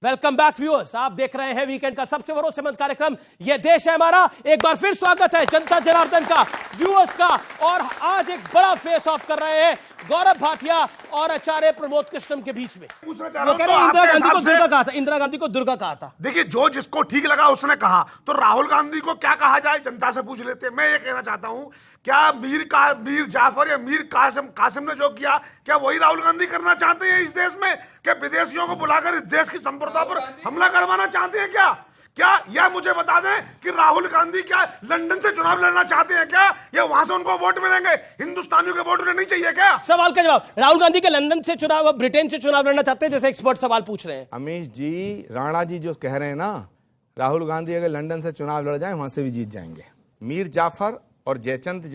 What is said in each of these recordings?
Welcome back viewers, आप देख रहे हैं वीकेंड का सबसे भरोसेमंद कार्यक्रम ये देश है हमारा। एक बार फिर स्वागत है जनता जनार्दन का, व्यूअर्स का। और आज एक बड़ा फेस ऑफ कर रहे हैं गौरव भाटिया और आचार्य प्रमोद कृष्णम के बीच में। पूछना चाह रहा हूं, इंदिरा गांधी को दुर्गा कहा था, इंदिरा गांधी को दुर्गा कहा था। देखिए, जो जिसको ठीक लगा उसने कहा, तो राहुल गांधी को क्या कहा जाए जनता से पूछ लेते हैं। मैं ये कहना चाहता हूं, क्या मीर जाफर या मीर कासिम ने जो किया, क्या वही राहुल गांधी करना चाहते हैं इस देश में? क्या विदेशियों को बुलाकर इस देश की संप्रभुता पर हमला करवाना चाहते हैं? क्या यह मुझे बता दें कि राहुल गांधी क्या लंदन से चुनाव लड़ना चाहते हैं क्या, या वहां से उनको वोट मिलेंगे? हिंदुस्तानियों के वोट उन्हें नहीं चाहिए क्या? सवाल का जवाब, राहुल गांधी के लंदन से चुनाव, ब्रिटेन से चुनाव लड़ना चाहते हैं, जैसे एक्सपर्ट सवाल पूछ रहे हैं। अमीश जी, राणा जी जो कह रहे हैं ना, राहुल गांधी अगर लंदन से चुनाव लड़ जाए वहां से भी जीत जाएंगे। मीर जाफर और जयचंद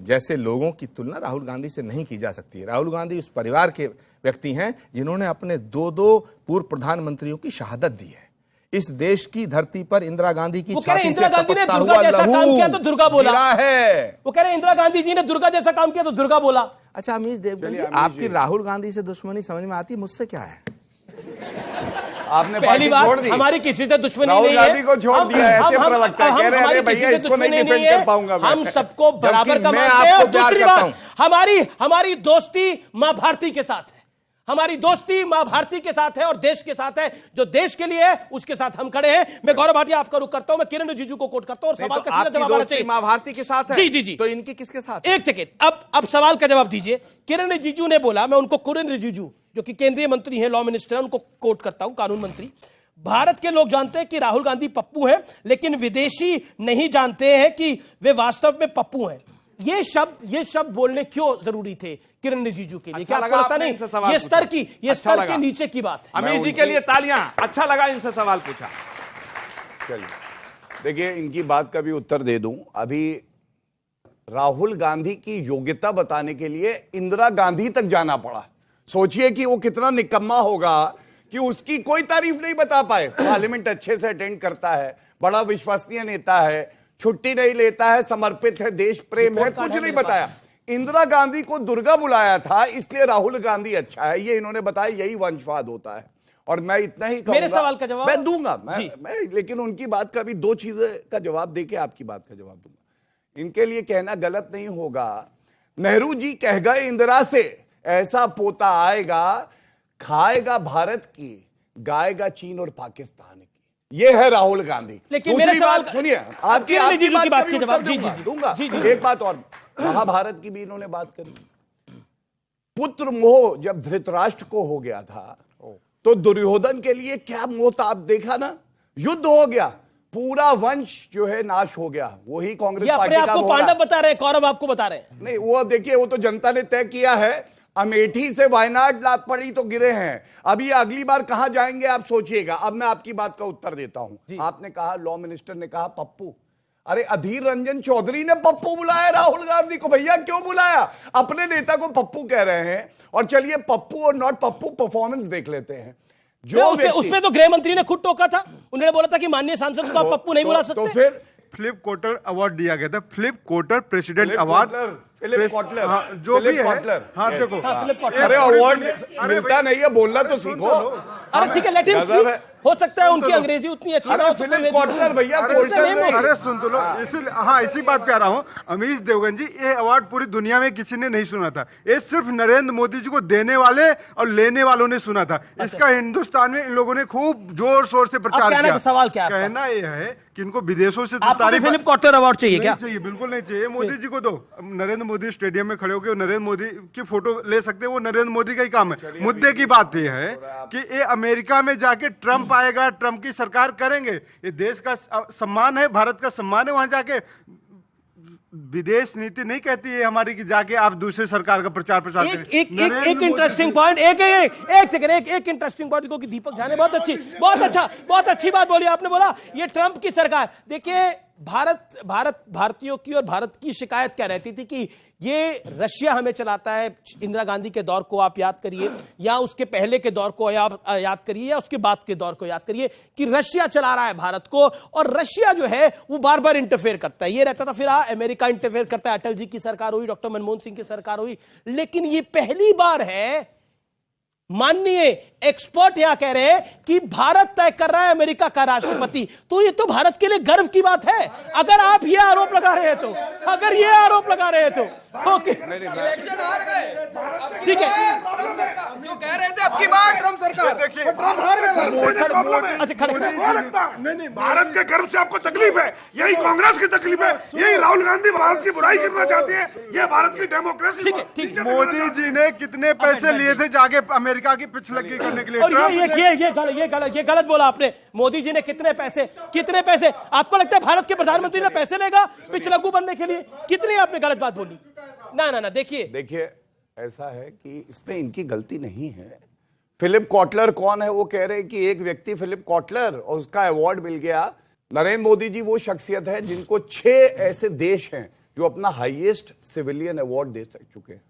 जैसे लोगों की तुलना राहुल गांधी से नहीं की जा सकती है। राहुल गांधी उस परिवार के व्यक्ति हैं जिन्होंने अपने दो पूर्व प्रधानमंत्रियों की शहादत दी है। इस देश की धरती पर इंदिरा गांधी की छाती से टपकता हुआ लहू तो दुर्गा बोला है। वो कह रहे हैं इंदिरा गांधी जी ने दुर्गा जैसा काम किया तो दुर्गा बोला। अच्छा अमीश देवगन जी, आपकी राहुल गांधी से दुश्मनी समझ में आती है, मुझसे क्या है? आपने पहली बात, हमारी किसी से दुश्मनी नहीं है। राहुल गांधी को छोड़ दिया है, ऐसे प्रवक्ता कह रहे हैं भैया इसको नहीं डिफेंड कर पाऊंगा मैं। हम सबको बराबर का मानते हैं। और दूसरी बात, हमारी दोस्ती मां भारती के साथ है। हमारी दोस्ती मां भारती के साथ है और देश के साथ है। जो देश के लिए है उसके साथ हम खड़े हैं। मैं गौरव भाटिया आपका रुख करता हूं, मैं किरण रिजिजू को कोट करता हूं और सवाल का सीधा जवाब आना चाहिए। मां भारती के साथ है? जी। तो इनकी किसके साथ? एक सेकेंड, अब सवाल का जवाब दीजिए। किरण रिजिजू ने बोला, मैं उनको किरण रिजिजू जो कि केंद्रीय मंत्री हैं, लॉ मिनिस्टर है, उनको कोट करता हूं, कानून मंत्री। भारत के लोग जानते हैं कि राहुल गांधी पप्पू हैं, लेकिन विदेशी नहीं जानते हैं कि वे वास्तव में पप्पू हैं। ये शब्द बोलने क्यों जरूरी थे किरण रिजिजू के लिए? क्या आपको लगता नहीं ये स्तर के नीचे की बात है? अमीश जी के लिए तालियां। अच्छा लगा इनसे सवाल पूछा। चलिए, देखिए इनकी बात का भी उत्तर दे दूं। अभी राहुल गांधी की योग्यता बताने के लिए इंदिरा गांधी तक जाना पड़ा। सोचिए कि वो कितना निकम्मा होगा कि उसकी कोई तारीफ नहीं बता पाए। पार्लियामेंट अच्छे से अटेंड करता है, बड़ा विश्वसनीय नेता है, छुट्टी नहीं लेता है, समर्पित है, देश प्रेम है, कुछ नहीं बताया। इंदिरा गांधी को दुर्गा बुलाया था, इसलिए राहुल गांधी अच्छा है, ये इन्होंने बताया। यही वंशवाद होता है। और मैं इतना ही कहूंगा, मेरे सवाल का जवाब मैं दूंगा मैं लेकिन उनकी बात का भी दो चीजें का जवाब देके आपकी बात का जवाब दूंगा। इनके लिए कहना गलत नहीं होगा, नेहरू जी कह गए इंदिरा से, ऐसा पोता आएगा, खाएगा भारत की, गाएगा चीन और पाकिस्तान की। ये है राहुल गांधी। लेकिन मेरे बात सुनिए, आपकी बात के जवाब दूंगा। एक बात और, महाभारत की भी इन्होंने बात करी। पुत्र मोह जब धृतराष्ट्र को हो गया था तो दुर्योधन के लिए क्या मोह था? आप देखा ना, युद्ध हो गया, पूरा वंश जो है नाश हो गया। वही कांग्रेस पार्टी का आपको पांडव बता रहे हैं, कौरव आपको बता रहे हैं? नहीं, वो देखिए, वो तो जनता ने तय किया है। अमेठी से वायनाड लात पड़ी तो गिरे हैं। अभी अगली बार कहां जाएंगे आप सोचिएगा। अब मैं आपकी बात का उत्तर देता हूं। आपने कहा, लॉ मिनिस्टर ने कहा पप्पू। अरे अधीर रंजन चौधरी ने पप्पू बुलाया राहुल गांधी को। भैया क्यों बुलाया? अपने नेता को पप्पू कह रहे हैं। और चलिए पप्पू और नॉट पप्पू परफॉर्मेंस देख लेते हैं। जो उसमें तो गृह मंत्री ने खुद टोका था। उन्होंने बोला था कि माननीय सांसद को आप पप्पू नहीं बुला सकते। तो फिर फिलिप कोटर अवार्ड दिया गया था, फिलिप कोटर प्रेसिडेंट अवार्ड। फिलिप कॉटलर, जो भी है, हाँ देखो, अरे अवार्ड मिलता नहीं है, बोलना तो सीखो। अरे ठीक है, लेट हिम स्पीक। हो सकता है उनकी अंग्रेजी उतनी अच्छी ना हो। फिलिप कॉटलर भैया, अरे सुन तो लो, इसी बात पे आ रहा हूँ। अमीश देवगन जी, ये अवार्ड पूरी दुनिया में किसी ने नहीं सुना था। ये सिर्फ नरेंद्र मोदी जी को देने वाले और लेने वालों ने सुना था। इसका हिंदुस्तान में इन लोगों ने खूब जोर शोर से प्रचार किया। सवाल क्या कहना यह है कि इनको विदेशों से फिलिप कॉटलर अवार्ड चाहिए क्या? बिल्कुल नहीं चाहिए। मोदी जी को दो। नरेंद्र मोदी स्टेडियम में खड़े होकर नरेंद्र मोदी की फोटो ले सकते हैं, वो नरेंद्र मोदी का ही काम है। मुद्दे की बात यह है कि ये अमेरिका में जाके ट्रंप आएगा, ट्रंप की सरकार करेंगे, ये देश का सम्मान है, भारत का सम्मान है। वहां जाके विदेश नीति नहीं कहती है हमारी कि जाके आप दूसरे सरकार का प्रचार प्रसार करें। एक इंटरेस्टिंग पॉइंट, एक इंटरेस्टिंग पॉइंट को दीपक झा ने बहुत अच्छी बात बोली। आपने बोला ये ट्रंप की सरकार। देखिए, भारतीयों की और भारत की शिकायत क्या रहती थी कि ये रशिया हमें चलाता है। इंदिरा गांधी के दौर को आप याद करिए, या उसके पहले के दौर को याद करिए, या उसके बाद के दौर को याद करिए कि रशिया चला रहा है भारत को, और रशिया जो है वो बार बार इंटरफेयर करता है। ये रहता था। फिर अमेरिका इंटरफेयर करता है, अटल जी की सरकार हुई, डॉक्टर मनमोहन सिंह की सरकार हुई, लेकिन ये पहली बार है माननीय एक्सपर्ट यहां कह रहे हैं कि भारत तय कर रहा है अमेरिका का राष्ट्रपति। तो ये तो भारत के लिए गर्व की बात है। अगर आप ये आरोप लगा रहे हैं तो, अगर ये आरोप लगा रहे हैं तो ओके, इलेक्शन हार गए, ठीक है। ट्रम्प सरकार जो कह रहे थे अब की बार ट्रम्प सरकार, देखिए, ट्रम्प हार गए। अच्छा खड़े नहीं, भारत के गर्व से आपको तकलीफ है, यही कांग्रेस की तकलीफ है, यही राहुल गांधी भारत की बुराई करना चाहते हैं, ये भारत की डेमोक्रेसी। ठीक है, ठीक है। मोदी जी ने कितने पैसे लिए थे जाके अमेरिका की पिछलग्गी करने के लिए? और ट्रम्प ने- ये गलत बोला आपने। मोदी जी ने कितने पैसे आपको लगता है भारत के प्रधानमंत्री ने पैसे लेगा पिछलग्गू बनने के लिए? कितनी आपने गलत बात बोली। ना देखिए ऐसा है कि इसमें इनकी गलती नहीं है। फिलिप कॉटलर कौन है? वो कह रहे हैं कि एक व्यक्ति फिलिप कॉटलर और उसका अवार्ड मिल गया। नरेंद्र मोदी जी वो शख्सियत है जिनको 6 ऐसे देश हैं जो अपना हाईएस्ट सिविलियन अवार्ड दे चुके हैं।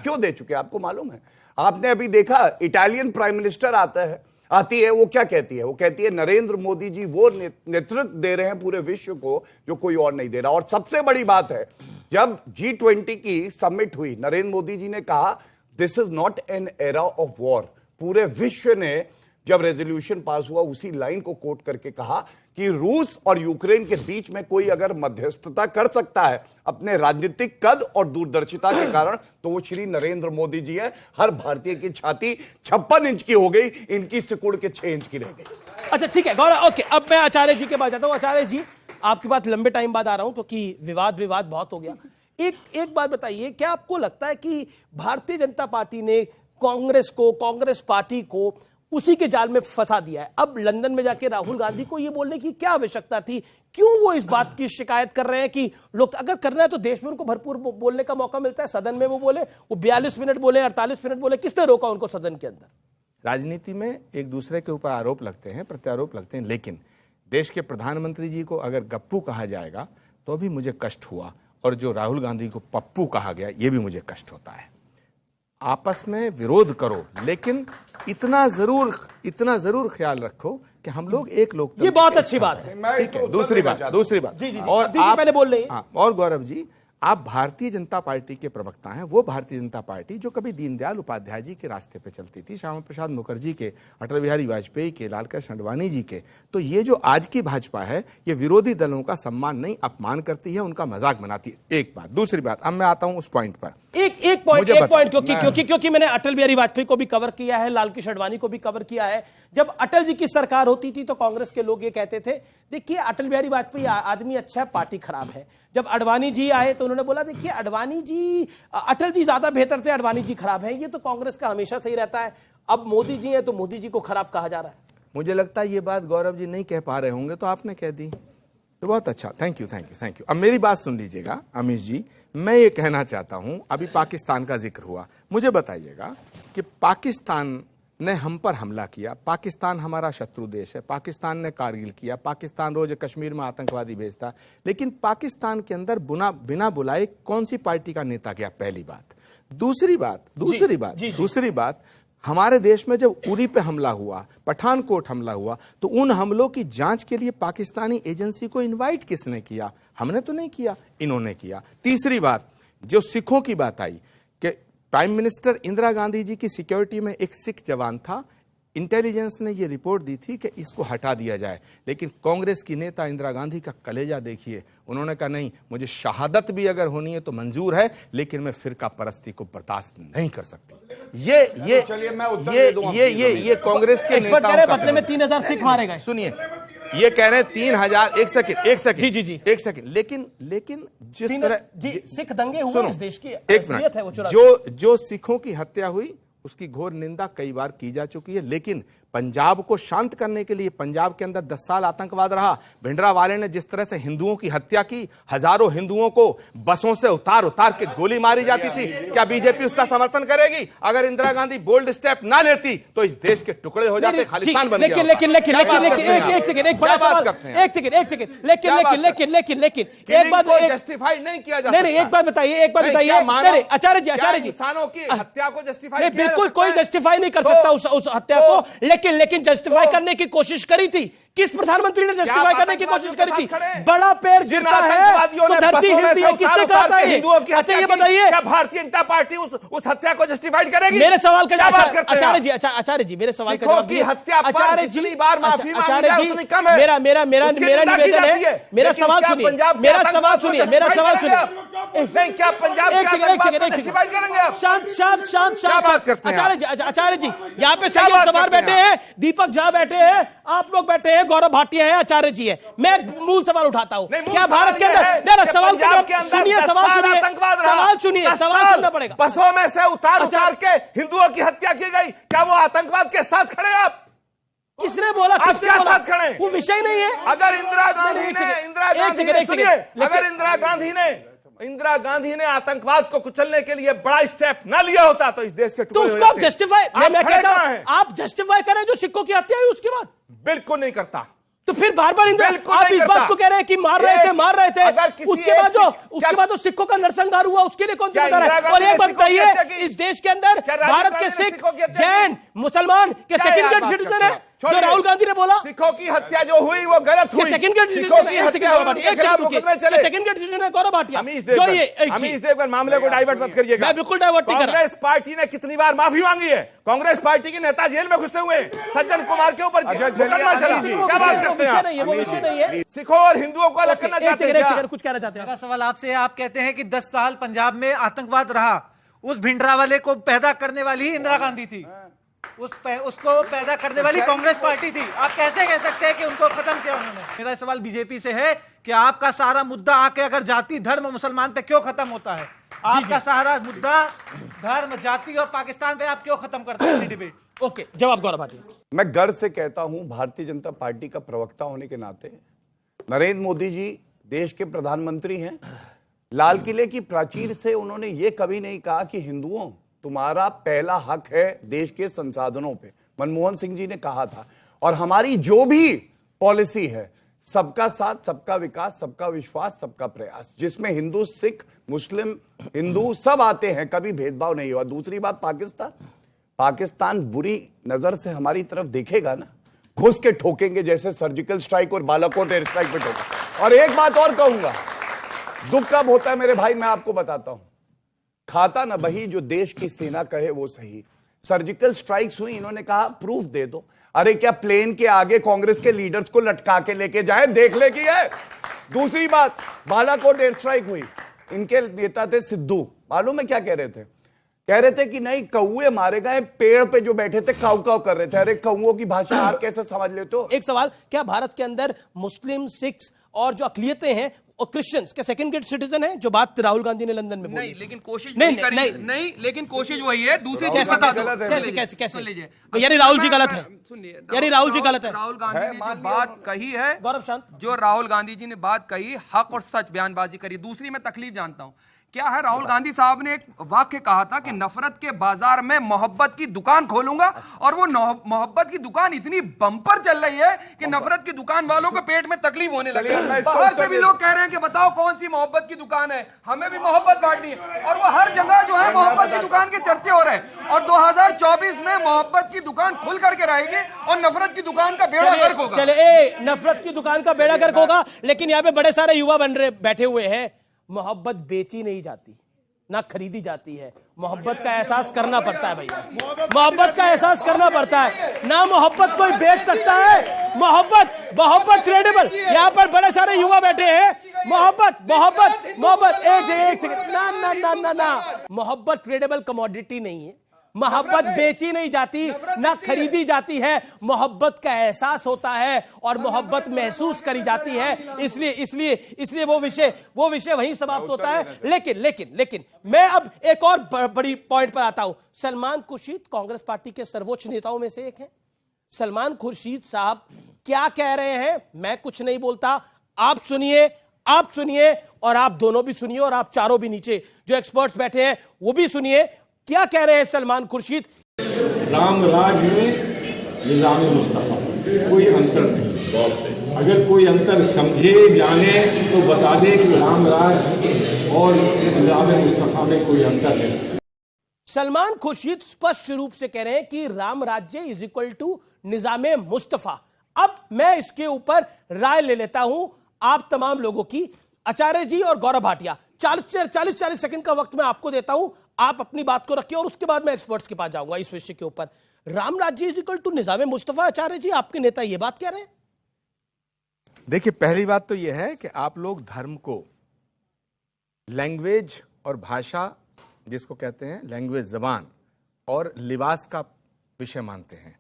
क्यों दे चुके हैं आपको मालूम है? आपने अभी देखा इटालियन प्राइम मिनिस्टर आती है, वो क्या कहती है? वो कहती है नरेंद्र मोदी जी वो नेतृत्व दे रहे हैं पूरे विश्व को जो कोई और नहीं दे रहा। और सबसे बड़ी बात है, जब G20 की समिट हुई, नरेंद्र मोदी जी ने कहा this is not an era of war. पूरे विश्व ने जब रेजोल्यूशन पास हुआ उसी लाइन को कोट करके कहा कि रूस और यूक्रेन के बीच में कोई अगर मध्यस्थता कर सकता है अपने राजनीतिक कद और दूरदर्शिता के कारण तो वो श्री नरेंद्र मोदी जी है। हर भारतीय की छाती 56 इंच की हो गई, इनकी सिकुड़ के 6 इंच की रह गई। अच्छा ठीक है गौरव, ओके। अब मैं आचार्य जी के पास जाता हूं। आचार्य जी, आपकी बात लंबे टाइम बाद आ रहा हूं क्योंकि विवाद बहुत हो गया। एक बात बताइए, क्या आपको लगता है कि भारतीय जनता पार्टी ने कांग्रेस पार्टी को उसी के जाल में फंसा दिया है? अब लंदन में जाके राहुल गांधी को यह बोलने की क्या आवश्यकता थी? क्यों वो इस बात की शिकायत कर रहे हैं कि लोग अगर करना है तो देश में उनको भरपूर बोलने का मौका मिलता है, सदन में वो बोले, वो 42 मिनट बोले, 48 मिनट बोले, किसने रोका उनको सदन के अंदर? राजनीति में एक दूसरे के ऊपर आरोप लगते हैं, प्रत्यारोप लगते हैं, लेकिन देश के प्रधानमंत्री जी को अगर गप्पू कहा जाएगा तो भी मुझे कष्ट हुआ, और जो राहुल गांधी को पप्पू कहा गया ये भी मुझे कष्ट होता है। आपस में विरोध करो, लेकिन इतना जरूर ख्याल रखो कि हम लोग एक लोकतंत्र। ये बहुत अच्छी बात है। ठीक है, दूसरी बात जी, और अब्दुल जी आप पहले बोल रहे हैं। हाँ, और गौरव जी, आप भारतीय जनता पार्टी के प्रवक्ता हैं। वो भारतीय जनता पार्टी जो कभी दीनदयाल उपाध्याय जी के रास्ते पे चलती थी, श्यामा प्रसाद मुखर्जी के, अटल बिहारी वाजपेयी के, लालकृष्ण आडवाणी जी के। तो ये जो आज की भाजपा है, ये विरोधी दलों का सम्मान नहीं, अपमान करती है, उनका मजाक बनाती है। एक बात। दूसरी बात, अब मैं आता हूं उस पॉइंट पर। एक पॉइंट क्योंकि मैंने अटल बिहारी वाजपेयी को भी कवर किया है, लालकृष्ण आडवाणी को भी कवर किया है। जब अटल जी की सरकार होती थी तो कांग्रेस के लोग ये कहते थे, देखिए अटल बिहारी वाजपेयी आदमी अच्छा है, पार्टी खराब है। जब आडवाणी जी आए तो उन्होंने बोला, देखिए अटल जी ज्यादा बेहतर थे, आडवाणी जी खराब है। ये तो कांग्रेस का हमेशा सही रहता है। अब मोदी जी है तो मोदी जी को खराब कहा जा रहा है। मुझे लगता है ये बात गौरव जी नहीं कह पा रहे होंगे तो आपने कह दी, तो बहुत अच्छा। Thank you. अब मेरी बात सुन लीजिएगा अमीश जी, मैं ये कहना चाहता हूं, अभी पाकिस्तान का जिक्र हुआ, मुझे बताइएगा कि पाकिस्तान ने हम पर हमला किया, पाकिस्तान हमारा शत्रु देश है, पाकिस्तान ने कारगिल किया, पाकिस्तान रोज कश्मीर में आतंकवादी भेजता, लेकिन पाकिस्तान के अंदर बिना बुलाए कौन सी पार्टी का नेता गया? पहली बात। दूसरी बात, हमारे देश में जब उरी पे हमला हुआ, पठानकोट हमला हुआ, तो उन हमलों की जांच के लिए पाकिस्तानी एजेंसी को इनवाइट किसने किया? हमने तो नहीं किया, इन्होंने किया। तीसरी बात, जो सिखों की बात आई कि प्राइम मिनिस्टर इंदिरा गांधी जी की सिक्योरिटी में एक सिख जवान था, इंटेलिजेंस ने यह रिपोर्ट दी थी कि इसको हटा दिया जाए, लेकिन कांग्रेस की नेता इंदिरा गांधी का कलेजा देखिए, उन्होंने कहा नहीं, मुझे शहादत भी अगर होनी है तो मंजूर है, लेकिन मैं फिरका परस्ती को बर्दाश्त नहीं कर सकती। ये कांग्रेस के नेताओं का बदले में 3000 सिख मारे गए। सुनिए, ये कह रहे हैं 3000। एक सेकंड जी। एक सेकंड, लेकिन जिस तरह सिख दंगे हुए इस देश की एक मिनट है, वो जो सिखों की हत्या हुई उसकी घोर निंदा कई बार की जा चुकी है, लेकिन पंजाब को शांत करने के लिए, पंजाब के अंदर 10 साल आतंकवाद रहा, भिंडरा वाले ने जिस तरह से हिंदुओं की हत्या की, हजारों हिंदुओं को बसों से उतार के गोली मारी जाती थी, क्या बीजेपी उसका समर्थन करेगी? अगर इंदिरा गांधी बोल्ड स्टेप ना लेती तो इस देश के टुकड़े हो जाते, खालिस्तान बन गया। लेकिन एक बात जस्टिफाई नहीं किया जा सकता। एक बात बताइए, आचार्य जी, इंसानों की हत्या को जस्टिफाई बिल्कुल कोई जस्टिफाई नहीं कर सकता उस हत्या को, लेकिन लेकिन जस्टिफाई करने की कोशिश करी थी। किस प्रधानमंत्री ने जस्टिफाई करने की कोशिश करी थी? बड़ा पैर गिरता है तो धरती हिलती है। किसने कहा था ये? अच्छा ये बताइए, क्या भारतीय जनता पार्टी उस हत्या को जस्टिफाइड करेगी? मेरे सवाल का क्या बात करते हैं आचार्य जी, आचार्य जी मेरे सवाल का सिखों जवाब की दीजिए। हत्या पर आचार्य जी, जितनी बार माफी मांगी आचार्य जाए जी, उतनी कम है। मेरा उसकी निंदा की निवेदन जाती है, मेरा लेकिन सवाल क्या सुनिए, पंजाब के मेरा सवाल आतंकवाद को सुनिए, मेरा justify सवाल करेंगे सुनिए। आप? नहीं, क्या पंजाब के आतंकवाद को justify करेंगे आप? शांत शांत शांत क्या शांत बात करते हैं आचार्य जी, आचार्य जी यहाँ पे क्या सैयद बात सवार करते हैं बैठे हैं, दीपक झा बैठे हैं, आप लोग बैठे हैं, गौरव भाटिया है, आचार्य जी है। मैं मूल सवाल उठाता हूँ, नहीं, मूल क्या सवाल भारत के ये अंदर है मेरा कि सवाल पंजाब के अंदर सुनिए, 10 सवाल साल सुनिए, आतंकवाद रहा। सवाल सुनिए, 10 सवाल साल सुनना पड़ेगा। बसों में से उतार अच्छा। के हिंदुओं की हत्या की गई, क्या वो आतंकवाद के साथ खड़े आप? किसने बोला? आप किसने क्या बोला? साथ खड़े? वो विषय नहीं है। अगर इंदिरा गांधी एक ने सेकंड, सुनिए, अगर इंदिरा गांधी ने आतंकवाद को कुचलने के लिए बड़ा स्टेप ना लिया होता तो इस देश के तो टुकड़े हो उसको आप जाते। जस्टिफाई, आप मैं खड़े कहता कहाँ हूं हैं? आप जस्टिफाई करें जो सिखों की हत्या हुई उसके बाद। बिल्कुल नहीं करता। तो फिर बार बार बिल्कुल आप नहीं इस करता। बात को कह रहे हैं कि मार रहे थे अगर किसी उसके बाद क्या- जो सिखों का नरसंहार हुआ उसके लिए कौन सी क्या बता रहा इंदिरा है? गांधी और ने एक बात सिखों की हत्या बताइए, की? इस देश के अंदर क्या राजीव भारत गांधी के ने सिख, सिखों की हत्या की? जैन, मुसलमान के क्या सेकंड यार ग्रेड बात सिटीजन करते है, हैं? जो छोड़िए। राहुल गांधी ने बोला। सिखों की हत्या जो हुई वो गलत हुई। सेकंड ग्रेड सिखों की हत्या हुई, उनके खिलाफ मुकदमे चले। सेकंड ग्रेड सिटीजन है गौरव भाटिया। हमीश जो ये देवगन मामले को डाइवर्ट मत करिएगा। मैं बिल्कुल डाइवर्ट नहीं कर रहा। कांग्रेस पार्टी ने कितनी बार माफी मांगी है? कांग्रेस पार्टी के नेता जेल में घुसे हुए हैं। सज्जन कुमार के ऊपर मुकदमा चला। क्या बात करते हैं आप? वो विषय नहीं है। सिखों और हिंदुओं को अलग करना चाहते हैं क्या? कुछ कहना चाहते हैं? मेरा सवाल आपसे है, आप कहते हैं कि 10 साल पंजाब में आतंकवाद रहा, उस भिंडरावाले को पैदा करने वाली ही इंदिरा गांधी थी, उसको पैदा करने वाली कांग्रेस पार्टी थी। आप कैसे कह सकते हैं कि उनको खत्म किया उन्होंने? मेरा सवाल बीजेपी से है कि आपका सारा मुद्दा आके अगर जाति धर्म मुसलमान पे क्यों खत्म होता है? आपका सारा मुद्दा धर्म जाति और पाकिस्तान पे आप क्यों खत्म करते हैं डिबेट? ओके, जवाब गौरव भाटिया। मैं गर्व से कहता हूं भारतीय जनता पार्टी का प्रवक्ता होने के नाते, नरेंद्र मोदी जी देश के प्रधानमंत्री हैं। लाल किले की प्राचीर से उन्होंने ये कभी नहीं कहा कि हिंदुओं तुम्हारा पहला हक है देश के संसाधनों पे। मनमोहन सिंह जी ने कहा था। और हमारी जो भी पॉलिसी है, सबका साथ, सबका विकास, सबका विश्वास, सबका प्रयास, जिसमें हिंदू, सिख, मुस्लिम, हिंदू सब आते हैं, कभी भेदभाव नहीं हुआ। दूसरी बात, पाकिस्तान बुरी नजर से हमारी तरफ देखेगा ना, घुस के ठोकेंगे, जैसे सर्जिकल स्ट्राइक और बालाकोट एयर स्ट्राइक पे ठोका। और एक बात और कहूंगा, दुख कब होता है मेरे भाई, मैं आपको बताता हूं। खाता न बही जो देश की सेना कहे वो सही। सर्जिकल स्ट्राइक्स हुई, इन्होंने कहा प्रूफ दे दो। अरे क्या प्लेन के आगे कांग्रेस के लीडर्स को लटका के लेके जाए, देख ले की है। दूसरी बात, बालाकोट एयर स्ट्राइक हुई, इनके नेता थे सिद्धू, मालूम है क्या कह रहे थे? कह रहे थे कि नहीं, कौए मारे गए, पेड़ पे जो बैठे थे काऊ काऊ कर रहे थे। अरे कौओं की भाषा आप कैसे समझ लेते हो? एक सवाल, क्या भारत के अंदर मुस्लिम, सिख और जो अकलियतें हैं और क्रिश्चियंस के सेकंड ग्रेड सिटीजन हैं, जो बात राहुल गांधी ने लंदन में बोली? नहीं, लेकिन कोशिश नहीं, नहीं, नहीं, नहीं, लेकिन कोशिश वही है। दूसरी कैसे चीज बता दो। कैसे सुन लीजिए। यानी राहुल जी गलत है? सुनिए, यानी राहुल जी गलत है? राहुल गांधी ने जो बात कही है, गौरव शांत, जो राहुल गांधी जी ने बात कही, हक और सच बयानबाजी करी। दूसरी मैं तकलीफ जानता हूं क्या है। राहुल गांधी साहब ने एक वाक्य कहा था कि नफरत के बाजार में मोहब्बत की दुकान खोलूंगा, और वो मोहब्बत की दुकान इतनी बम्पर चल रही है कि नफरत की दुकान वालों को पेट में तकलीफ होने लगी। बाहर से भी लोग कह रहे हैं कि बताओ कौन सी मोहब्बत की दुकान है, हमें भी मोहब्बत बांटनी है। और वो हर जगह जो है मोहब्बत की दुकान के चर्चे हो रहे हैं। और 2024 में मोहब्बत की दुकान खुल करके रहेगी और नफरत की दुकान का बेड़ा गर्क होगा। चले, नफरत की दुकान का बेड़ा गर्क होगा, लेकिन यहाँ पे बड़े सारे युवा बैठे हुए हैं। मोहब्बत बेची नहीं जाती, ना खरीदी जाती है। मोहब्बत का एहसास करना पड़ता है भैया, मोहब्बत का एहसास करना पड़ता है। ना मोहब्बत कोई बेच सकता है। मोहब्बत ट्रेडेबल। यहाँ पर बड़े सारे युवा बैठे हैं। मोहब्बत एक सेकंड, ना मोहब्बत ट्रेडेबल कमोडिटी नहीं है। मोहब्बत बेची नहीं जाती, ना खरीदी जाती है। मोहब्बत का एहसास होता है और मोहब्बत महसूस करी जाती है। इसलिए वो विषय वहीं समाप्त होता है। लेकिन मैं अब एक और बड़ी पॉइंट पर आता हूं। सलमान खुर्शीद कांग्रेस पार्टी के सर्वोच्च नेताओं में से एक है। सलमान खुर्शीद साहब क्या कह रहे हैं, मैं कुछ नहीं बोलता, आप सुनिए और आप दोनों भी सुनिए, और आप चारों भी नीचे जो एक्सपर्ट्स बैठे हैं वो भी सुनिए। क्या कह रहे हैं सलमान खुर्शीद? राम राज में निज़ाम मुस्तफ़ा कोई अंतर नहीं। अगर कोई अंतर समझे जाने तो बता दे कि राम राज और निज़ाम मुस्तफ़ा में कोई अंतर है। सलमान खुर्शीद स्पष्ट रूप से कह रहे हैं कि राम राज्य इज इक्वल टू निजामे मुस्तफा। अब मैं इसके ऊपर राय ले लेता हूं आप तमाम लोगों की। आचार्य जी और गौरव भाटिया, 40 सेकंड का वक्त मैं आपको देता हूं, आप अपनी बात को रखिए और उसके बाद मैं एक्सपर्ट्स के पास जाऊंगा इस विषय के ऊपर। राम राज्य इज इक्वल टू निजामे मुस्तफा, आचार्य जी आपके नेता ये बात कह रहे हैं? देखिए, पहली बात तो यह है कि आप लोग धर्म को लैंग्वेज और भाषा, जिसको कहते हैं लैंग्वेज, जबान और लिबास का विषय मानते हैं।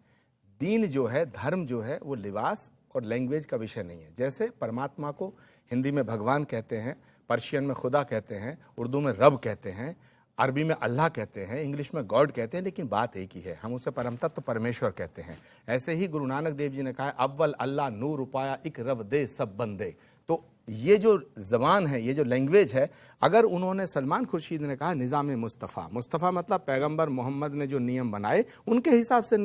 दीन जो है, धर्म जो है, वो लिबास और लैंग्वेज का विषय नहीं है। जैसे परमात्मा को हिंदी में भगवान कहते हैं, पर्शियन में खुदा कहते हैं, उर्दू में रब कहते हैं, अरबी में अल्लाह कहते हैं, इंग्लिश में गॉड कहते हैं, लेकिन बात एक ही है, हम उसे परम तत्व परमेश्वर कहते हैं। ऐसे ही गुरु नानक देव जी ने कहा है, अव्वल अल्लाह नूर उपाया इक रब दे सब बंदे। तो ये जो जबान है, ये जो लैंग्वेज है, अगर उन्होंने, सलमान खुर्शीद ने कहा निज़ाम मुस्तफ़ा, मुस्तफ़ा मतलब पैगंबर मोहम्मद ने जो नियम बनाए उनके हिसाब से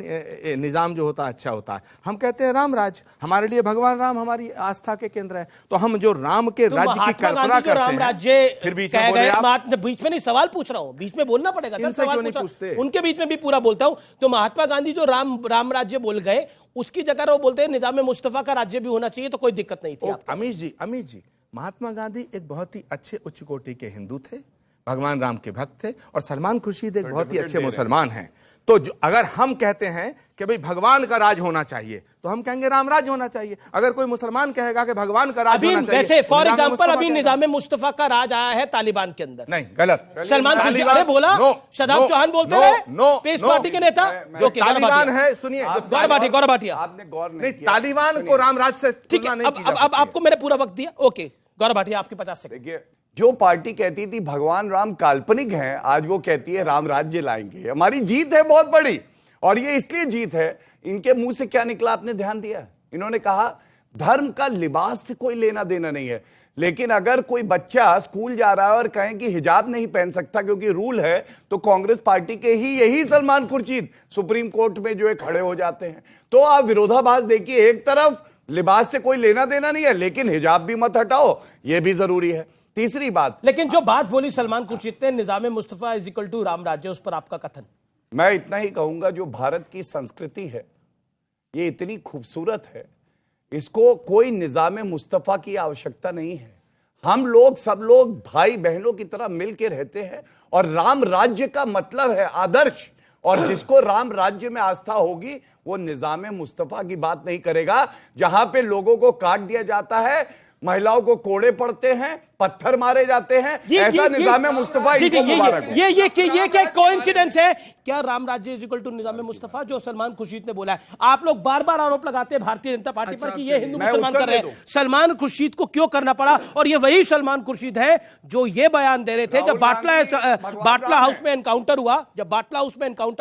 निज़ाम जो होता है अच्छा होता है। हम कहते हैं राम राज्य, हमारे लिए भगवान राम हमारी आस्था के केंद्र है, तो हम जो राम के राज्य की कल्पना करते राम हैं, राज्य फिर बीच कह में बोले गए, आप। बीच में नहीं, सवाल पूछ रहा हूं, बीच में बोलना पड़ेगा सर, इनसे सवाल क्यों नहीं पूछ पूछते? उनके बीच में भी पूरा बोलता हूं। तो महात्मा गांधी जो राम राज्य बोल गए, उसकी जगह वो बोलते हैं निजाम मुस्तफा का राज्य भी होना चाहिए, तो कोई दिक्कत नहीं थी आपको। अमीश जी, महात्मा गांधी एक बहुत ही अच्छे उच्च कोटि के हिंदू थे, भगवान राम के भक्त थे, और सलमान खुर्शीद एक बहुत ही अच्छे मुसलमान हैं। तो अगर हम कहते हैं कि भाई भगवान का राज होना चाहिए, तो हम कहेंगे राम राज होना चाहिए। अगर कोई मुसलमान कहेगा कि भगवान का राज होना चाहिए, वैसे फॉर निज़ाम एग्जांपल मुस्तफा अभी कहेगा। निजाम मुस्तफा का राज आया है तालिबान के अंदर। नहीं, गलत। सलमान खुर्शीद ने बोला, शदाब चौहान बोलते रहे, पीस पार्टी के नेता जो तालिबान है, सुनिए, गौरव भाटिया, आपने गौर नहीं, तालिबान को राम राज से ठीक है। तुलना नहीं की जा अब सकती है। आपको मैंने पूरा वक्त दिया, ओके। गौरव भाटिया आपके 50 सेकंड। देखिए, जो पार्टी कहती थी भगवान राम काल्पनिक हैं, आज वो कहती है राम राज्य लाएंगे। हमारी जीत है बहुत बड़ी, और ये इसलिए जीत है, इनके मुंह से क्या निकला आपने ध्यान दिया? इन्होंने कहा धर्म का लिबास से कोई लेना देना नहीं है, लेकिन अगर कोई बच्चा स्कूल जा रहा है और कहें कि हिजाब नहीं पहन सकता क्योंकि रूल है, तो कांग्रेस पार्टी के ही यही सलमान खुर्शीद सुप्रीम कोर्ट में जो है खड़े हो जाते हैं। तो आप विरोधाभास देखिए, एक तरफ लिबास से कोई लेना देना नहीं है, लेकिन हिजाब भी मत हटाओ, यह भी जरूरी है। तीसरी बात, लेकिन जो बात बोली सलमान खुर्शीद ने, Nizam Mustafa is equal to Ram Rajya, उस पर आपका कथन? मैं इतना ही कहूंगा, जो भारत की संस्कृति है ये इतनी खूबसूरत है, इसको कोई निजाम मुस्तफा की आवश्यकता नहीं है। हम लोग सब लोग भाई बहनों की तरह मिलकर रहते हैं, और राम राज्य का मतलब है आदर्श, और जिसको राम राज्य में आस्था होगी वो निजाम मुस्तफा की बात नहीं करेगा, जहां पे लोगों को काट दिया जाता है, महिलाओं को कोड़े पड़ते हैं, पत्थर मारे जाते हैं, ऐसा निजाम मुस्तफा इनको मुबारक हो। ये क्या कोइंसिडेंस है? क्या राम राज्य इज इक्वल टू निजाम मुस्तफा, जो सलमान खुर्शीद ने बोला है? आप लोग बार बार आरोप लगाते हैं भारतीय जनता पार्टी पर कि ये हिंदू मुसलमान कर रहे हैं। सलमान खुर्शीद को क्यों करना पड़ा? और ये वही सलमान खुर्शीद है जो ये बयान दे रहे थे जब बाटला हाउस में एनकाउंटर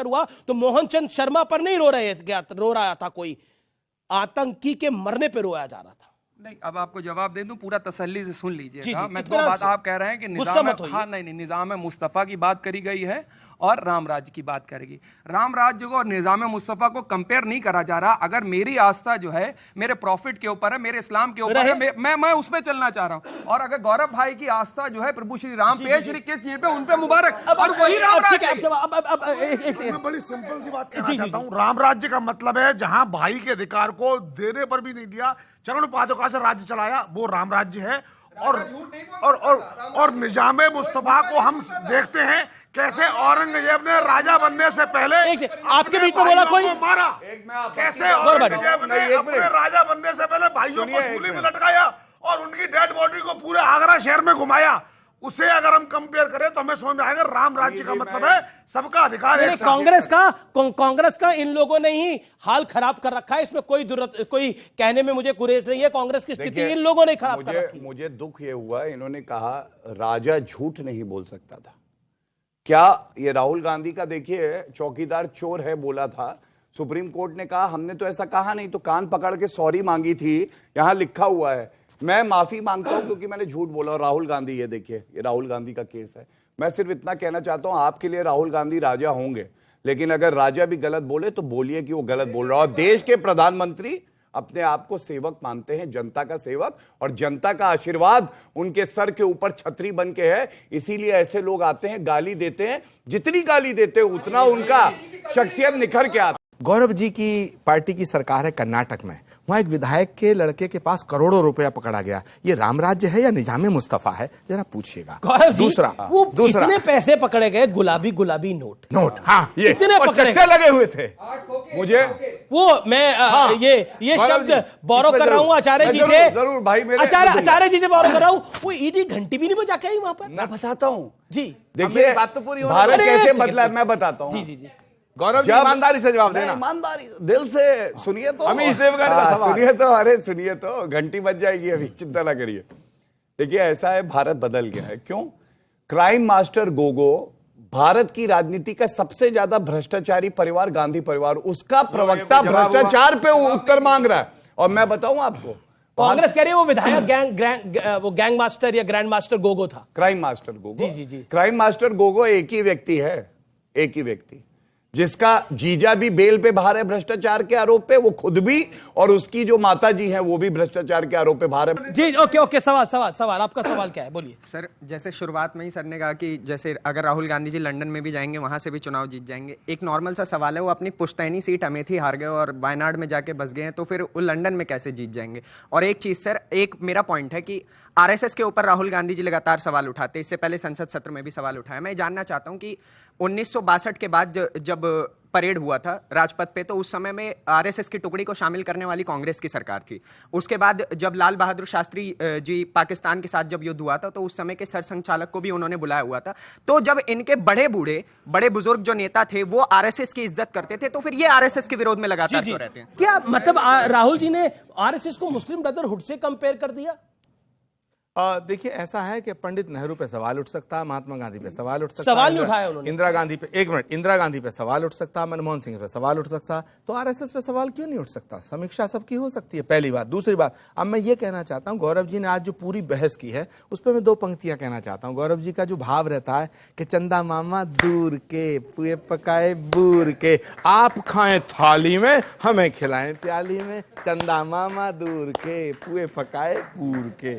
हुआ, तो मोहन चंद शर्मा पर नहीं रो रहा था कोई, आतंकी के मरने पर रोया जा रहा था। नहीं, अब आपको जवाब दे दूं, पूरा तसल्ली से सुन लीजिएगा। जी, मैं दो बात आप कह रहे हैं कि निजाम मुस्तफा की बात करी गई है और राम राज्य की बात करेगी। राम राज्य को और निजाम मुस्तफा को कंपेयर नहीं करा जा रहा। अगर मेरी आस्था जो है मेरे प्रॉफिट के ऊपर है, मेरे इस्लाम के ऊपर है, मैं उस पर चलना चाह रहा हूं। और अगर गौरव भाई की आस्था जो है प्रभु श्री राम पे, श्री किस चीज पे, उन पे मुबारक, और वही राम राज्य। मैं बड़ी सिंपल सी बात कहना चाहता हूं। राम राज्य का मतलब है जहां भाई के अधिकार को देने पर भी नहीं दिया, चरण पादुका से राज्य चलाया, वो राम राज्य है। और निजाम मुस्तफा को हम देखते हैं कैसे औरंगजेब ने राजा बनने से पहले आपके बीच में बोला कोई, मारा, कैसे औरंगजेब ने अपने राजा बनने से पहले भाइयों को सूली में लटकाया और उनकी डेड बॉडी को पूरे आगरा शहर में घुमाया। उसे अगर हम कंपेयर करें तो हमें समझ में आएगा राम राज्य का मतलब है सबका अधिकार है। कांग्रेस का इन लोगों ने ही हाल खराब कर रखा है, इसमें कोई कहने में मुझे गुरेज नहीं है। कांग्रेस की स्थिति इन लोगों ने खराब कर रखी है। मुझे दुख ये हुआ, इन्होंने कहा राजा झूठ नहीं बोल सकता था। क्या ये राहुल गांधी का, देखिए, चौकीदार चोर है बोला था, सुप्रीम कोर्ट ने कहा हमने तो ऐसा कहा नहीं, तो कान पकड़ के सॉरी मांगी थी, यहां लिखा हुआ है मैं माफी मांगता हूं क्योंकि मैंने झूठ बोला। और राहुल गांधी, ये देखिए, ये राहुल गांधी का केस है। मैं सिर्फ इतना कहना चाहता हूं, आपके लिए राहुल गांधी राजा होंगे, लेकिन अगर राजा भी गलत बोले तो बोलिए कि वो गलत बोल रहा है। और देश के प्रधानमंत्री अपने आप को सेवक मानते हैं, जनता का सेवक, और जनता का आशीर्वाद उनके सर के ऊपर छतरी बन के है। इसीलिए ऐसे लोग आते हैं, गाली देते हैं, जितनी गाली देते हैं उतना उनका शख्सियत निखर के आता। गौरव जी की पार्टी की सरकार है कर्नाटक में, वहां एक विधायक के लड़के के पास करोड़ों रुपया पकड़ा गया। ये राम राज्य है या निजामे मुस्तफा है, जरा पूछिएगा। गौरव जी, दूसरा वो दूसरा इतने पैसे पकड़े गए, गुलाबी गुलाबी नोट, हाँ, ये इतने और पकड़े चट्टे लगे हुए थे। मुझे वो मैं ये गौरव शब्द जी, बोरो इसमें कर रहा हूँ आचार्य जी से, जरूर भाई, मेरे आचार्य जी से बोरो कर रहा हूँ। वो ईडी घंटी भी नहीं बजा के आई वहां पर। मैं बताता हूँ जी, देखिए बात तो पूरी होने भारत अरे, कैसे एक बदला है, सेकंड। मैं बताता हूँ। जी जी जी, गौरव जी ईमानदारी से जवाब देना। ईमानदारी दिल से सुनिए तो। अमीश देवगन का सवाल। सुनिए तो, अरे सुनिए तो, घंटी बज जाएगी अभी, चिंता ना करिए। देखिए ऐसा है, भारत बदल गया है। क्यों? क्राइम मास्टर गोगो भारत की राजनीति का सबसे ज्यादा भ्रष्टाचारी परिवार गांधी परिवार, उसका प्रवक्ता भ्रष्टाचार पे उत्तर मांग रहा है। और मैं बताऊं आपको, कांग्रेस कह रही है वो विधायक वो गैंग मास्टर या ग्रैंड मास्टर गोगो था। क्राइम मास्टर गोगो, जी, जी। क्राइम मास्टर गोगो एक ही व्यक्ति है, एक ही व्यक्ति, जिसका जीजा भी बेल पे बाहर है भ्रष्टाचार के आरोप पे, वो खुद भी, और उसकी जो माता जी है वो भी भ्रष्टाचार के आरोप पे बाहर है। जी, ओके, सवाल आपका सवाल क्या है, बोलिए। सर, जैसे शुरुआत में ही सर ने कहा कि जैसे अगर राहुल गांधी जी लंदन में भी जाएंगे, वहां से भी चुनाव जीत जाएंगे। एक नॉर्मल सा सवाल है, वो अपनी पुश्तैनी सीट अमेठी हार गए और वायनाड में जाके बस गए हैं, तो फिर वो लंदन में कैसे जीत जाएंगे? और एक चीज सर, एक मेरा पॉइंट है कि आरएसएस के ऊपर राहुल गांधी जी लगातार सवाल उठाते हैं, इससे पहले संसद सत्र में भी सवाल उठाया। मैं जानना चाहता हूं कि 1962 के बाद जब परेड हुआ था राजपथ पे, तो उस समय में आरएसएस की टुकड़ी को शामिल करने वाली कांग्रेस की सरकार थी। उसके बाद जब लाल बहादुर शास्त्री जी पाकिस्तान के साथ जब युद्ध हुआ था, तो उस समय के सरसंघचालक को भी उन्होंने बुलाया हुआ था। तो जब इनके बड़े बुजुर्ग जो नेता थे वो आरएसएस की इज्जत करते थे, तो फिर ये आरएसएस के विरोध में लगातार क्यों रहते हैं? क्या मतलब राहुल जी ने आरएसएस को मुस्लिम ब्रदरहुड से कंपेयर कर दिया? देखिए ऐसा है कि पंडित नेहरू पे सवाल उठ सकता है, महात्मा गांधी पे सवाल उठ सकता है, सवाल नहीं उठाया उन्होंने। इंदिरा गांधी पे, एक मिनट, इंदिरा गांधी पे सवाल उठ सकता है, मनमोहन सिंह पे सवाल उठ सकता है, तो आरएसएस पे सवाल क्यों नहीं उठ सकता? समीक्षा सबकी हो सकती है, पहली बात। दूसरी बात, अब मैं ये कहना चाहता हूँ, गौरव जी ने आज जो पूरी बहस की है उस पर मैं 2 पंक्तियां कहना चाहता हूँ। गौरव जी का जो भाव रहता है कि चंदा मामा दूर के, पुए पकाए बूर के, आप खाएं थाली में, हमें खिलाएं प्याली में, चंदा मामा दूर के, पुए पकाए बूर के।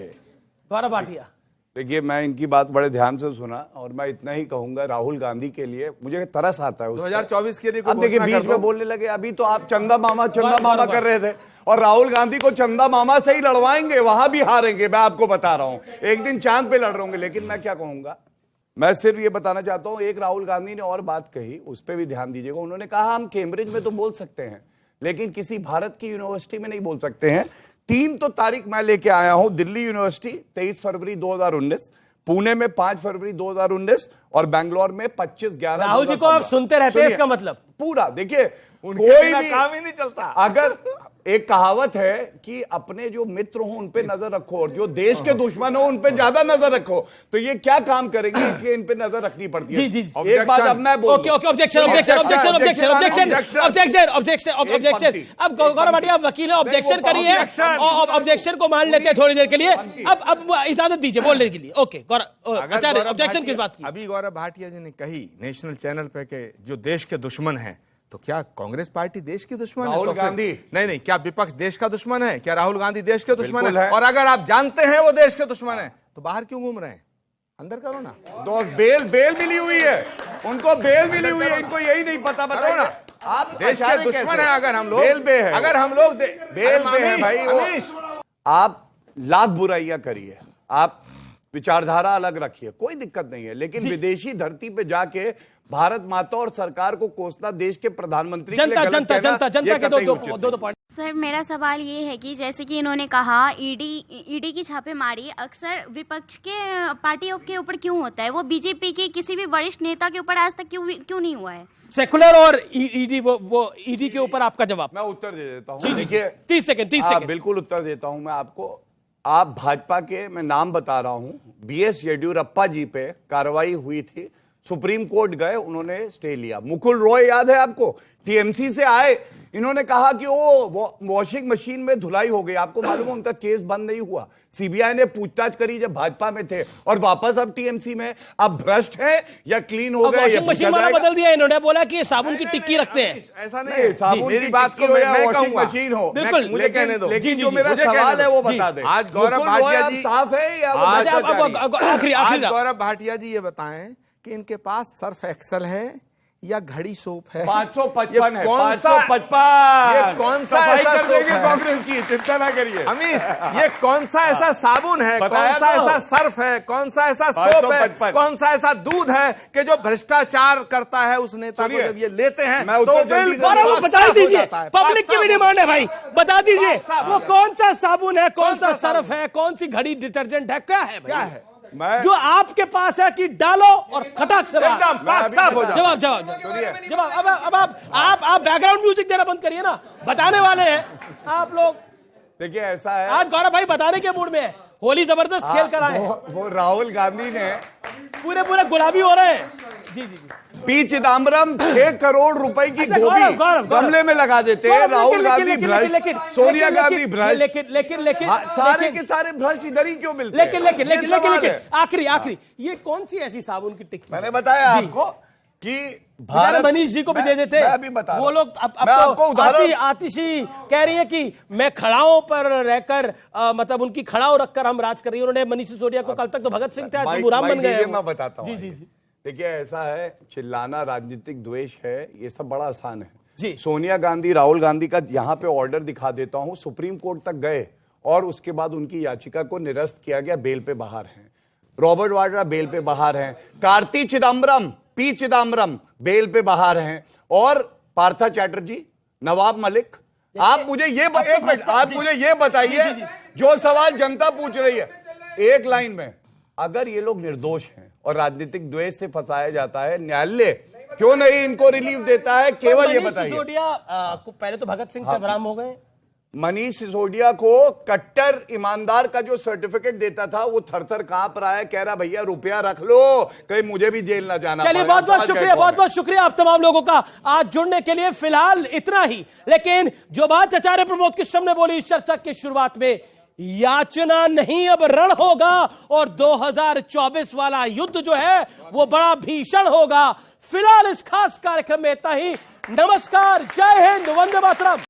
गौरव भाटिया, देखिए मैं इनकी बात बड़े ध्यान से सुना, और मैं इतना ही कहूंगा, राहुल गांधी के लिए मुझे तरस आता है। 2024 के लिए अब देखिए बीच में बोलने लगे, अभी तो आप चंदा मामा कर रहे थे, और राहुल गांधी को चंदा मामा से ही लड़वाएंगे, वहां भी हारेंगे, मैं आपको बता रहा हूं। एक दिन चांद पे लड़ रहे होंगे। लेकिन मैं क्या कहूंगा, मैं सिर्फ ये बताना चाहता हूं, एक राहुल गांधी ने और बात कही, उस पर भी ध्यान दीजिएगा। उन्होंने कहा हम कैम्ब्रिज में तो बोल सकते हैं, लेकिन किसी भारत की यूनिवर्सिटी में नहीं बोल सकते हैं। 3 तो तारीख मैं लेके आया हूं, दिल्ली यूनिवर्सिटी 23 फरवरी 2019, पुणे में 5 फरवरी 2019, और बेंगलोर में 25/11। राहुल जी को आप सुनते रहते हैं, इसका मतलब पूरा देखिए, कोई भी काम ही नहीं चलता। अगर एक कहावत है कि अपने जो मित्र हो उन पे नजर रखो, और जो देश के दुश्मन हो उन पे ज्यादा नजर रखो, तो ये क्या काम करेंगे, इसलिए इन पे नजर रखनी पड़ती है। जी। एक बात अब मैं बोल ओके, ऑब्जेक्शन। अब गौरव भाटिया आप वकील हैं, ऑब्जेक्शन करिए, और ऑब्जेक्शन को मान लेते हैं थोड़ी देर के लिए। अब इजाजत दीजिए बोलने के लिए। ओके आचार्य, ऑब्जेक्शन किस बात की? अभी गौरव भाटिया जी ने कही नेशनल चैनल पे के जो देश के दुश्मन हैं, तो क्या कांग्रेस पार्टी देश की दुश्मन है? राहुल गांधी नहीं, क्या विपक्ष देश का दुश्मन है? क्या राहुल गांधी देश के दुश्मन बिल्कुल है। और अगर आप जानते हैं वो देश के दुश्मन है, तो बाहर क्यों घूम रहे हैं? अंदर करो ना। तो बेल मिली हुई है उनको, बेल मिली हुई है, इनको यही नहीं पता, बताओ ना। आप देश के दुश्मन है अगर हम लोग, बेल पे है, अगर हम लोग बेल पे है भाई। आप लाख बुराइयां करिए, आप विचारधारा अलग रखिए, कोई दिक्कत नहीं है, लेकिन विदेशी धरती पे जाके भारत माता और सरकार को कोसना, देश के प्रधानमंत्री के लिए गलत कहना, जनता ये के कतई दो उचित पॉइंट। सर, मेरा सवाल ये है कि जैसे कि इन्होंने कहा ईडी की छापेमारी अक्सर विपक्ष के पार्टियों के ऊपर क्यों होता है, वो बीजेपी के किसी भी वरिष्ठ नेता के ऊपर आज तक क्यों नहीं हुआ है? सेकुलर और ईडी, वो ईडी के ऊपर आपका जवाब? मैं उत्तर दे देता हूं। देखिए 30 सेकंड। बिल्कुल उत्तर देता हूं मैं आपको। आप भाजपा के, मैं नाम बता रहा हूं, बीएस येडियुरप्पा जी पे कार्रवाई हुई थी सुप्रीम कोर्ट गए, उन्होंने स्टे लिया। मुकुल रॉय याद है आपको, टीएमसी से आए, इन्होंने कहा कि वो वॉशिंग मशीन में धुलाई हो गई। आपको मालूम है उनका केस बंद नहीं हुआ, सीबीआई ने पूछताछ करी जब भाजपा में थे, और वापस अब टीएमसी में। अब भ्रष्ट है या क्लीन हो गए, वॉशिंग मशीन वाला बदल दिया इन्होंने, बोला कि साबुन की टिक्की रखते हैं। ऐसा नहीं, साबुन मेरी की बात टिक्की को हो या मैं वॉशिंग कहूंगा, मशीन हो, बिल्कुल, मुझे कहने दो। लेकिन जो मेरा सवाल है वो बता दें। आज गौरव भाटिया जी साफ है या आज आखिरी गौरव भाटिया जी ये बताएं कि इनके पास सर्फ एक्सल है या घड़ी सोप है? 555 है, कौन सा 555? ये कौन सा सफाई ऐसा कर सोप देंगे है? कांग्रेस की, चिंता ना करिए। अमीश, ये कौन सा ऐसा साबुन है, कौन बताया सा तो। ऐसा सर्फ है, कौन सा ऐसा सोप है, 555 कौन सा ऐसा दूध है कि जो भ्रष्टाचार करता है उस नेता को सुनिए, जब ये लेते हैं मैं तो उत्तर जल्दी से बिल्कुल गौरव, बता साफ हो दीजिए, जाता है। पब्लिक की भी डिमांड है भाई, बता दीजिए साफ वो हो कौन सा साबुन है, कौन सा सा सर्फ है, कौन सी घड़ी डिटर्जेंट है, क्या है भाई? क्या है? मैं जो आपके पास है कि डालो और खटाक से बाहर। एकदम पाक साफ हो जाता है। जवाब अब आप बैकग्राउंड म्यूजिक देना बंद करिए ना, बताने वाले हैं आप लोग। देखिए ऐसा है, आज गौरव भाई बताने के मूड में है, होली जबरदस्त खेल कर आए, वो राहुल गांधी ने पूरे गुलाबी हो रहे हैं। जी जी जी, पी चिदम्बरम 6 करोड़ रुपए की अच्छा, गोभी गौरव, गमले में लगा देते हैं। राहुल गांधी भ्रष्ट, सोनिया गांधी भ्रष्ट, लेकिन सारे के सारे भ्रष्ट इधर ही क्यों मिलते हैं? लेकिन ये सवाल है। आखिरी ये कौन सी ऐसी साबुन की टिक्की? मैंने बताया जी। आपको कि भारत मनीष जी को भी दे देते, मैं अभी बता वो रहा हूं। लोग अब मैं आपको तो उदाहरण आतिशी कह रही है कि मैं खड़ाओं पर रहकर मतलब उनकी खड़ाओं रखकर हम राज कर रही है। उन्होंने मनीष सिसोदिया को, कल तक तो भगत सिंह थे, आज गुलाम बन गए। मैं बताता हूँ। जी जी जी, देखिए ऐसा है, चिल्लाना राजनीतिक द्वेष है, ये सब बड़ा आसान है। जी। सोनिया गांधी, राहुल गांधी का यहाँ पे ऑर्डर दिखा देता हूं, सुप्रीम कोर्ट तक गए और उसके बाद उनकी याचिका को निरस्त किया गया, बेल पे बाहर हैं। रॉबर्ट वाड्रा बेल पे बाहर हैं, कार्ति चिदम्बरम, पी चिदम्बरम बेल पे बाहर हैं, और पार्था चैटर्जी, नवाब मलिक। आप मुझे ये एक मिनट, आप मुझे ये बताइए, जो सवाल जनता पूछ रही है एक लाइन में, अगर ये लोग निर्दोष हैं और राजनीतिक द्वेष से फंसाया जाता है, न्यायालय क्यों नहीं इनको रिलीफ देता है? केवल ये बताइए। सिसोदिया को पहले तो भगत सिंह से बराम हो गए। मनीष सिसोदिया को कट्टर ईमानदार का जो सर्टिफिकेट देता था, वो थर-थर कांप रहा है, कह रहा भैया रुपया रख लो, कहीं मुझे भी जेल ना जाना। चलिए बहुत बहुत शुक्रिया आप तमाम लोगों का आज जुड़ने के लिए। फिलहाल इतना ही, लेकिन जो बात आचार्य प्रमोद कृष्ण ने बोली इस चर्चा की शुरुआत में, याचना नहीं अब रण होगा, और 2024 वाला युद्ध जो है वो बड़ा भीषण होगा। फिलहाल इस खास कार्यक्रम में इतना ही। नमस्कार, जय हिंद, वंदे मातरम।